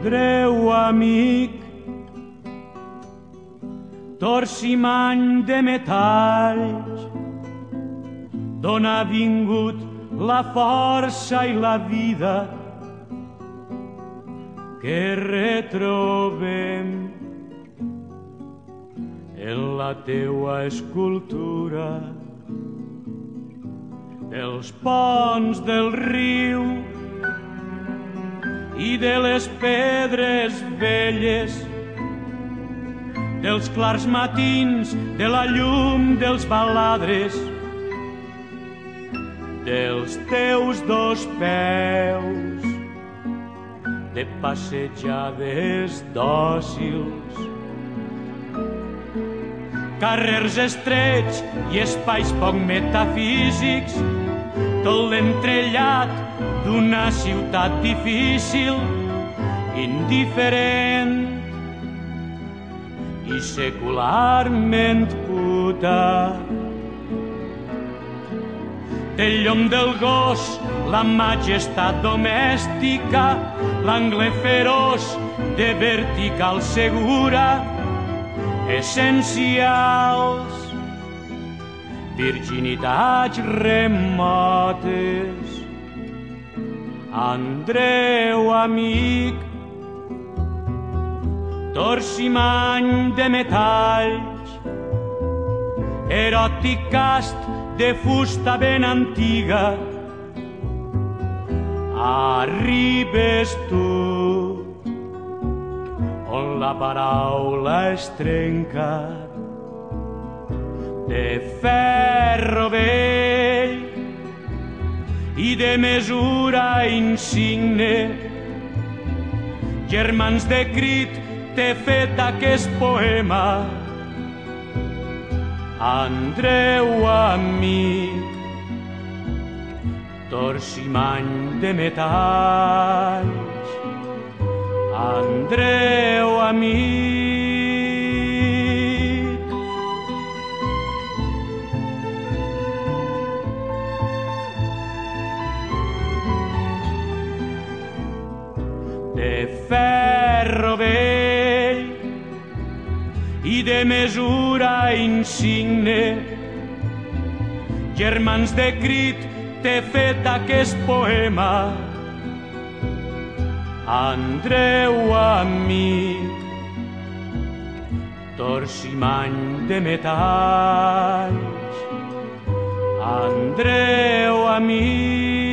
Andreu, amic, torcimany de metalls, d'on ha vingut la força i la vida que retrobem en la teua escultura. Dels ponts del riu i de les pedres velles, dels clars matins, de la llum dels baladres, dels teus dos peus, de passejades dòcils, carrers estrets i espais poc metafísics, tot l'entrellat d'una ciutat difícil, indiferent i secularment puta. Del llom del gos, la majestat domèstica, l'angle feroç de vertical segura, essencials, virginitats remotes. Andreu, amic, torcimany de metalls, eròtic cast de fusta ben antiga, arribes tu on la paraula es trenca, de ferro vell i de mesura insigne. Germans de crit, t'he fet aquest poema. Andreu, amic, torcimany de metalls. Andreu, amic. De ferro vell i de mesura insigne. Germans de crit, t'he fet aquest poema. Andreu, amic, torcimany de metalls. Andreu, amic.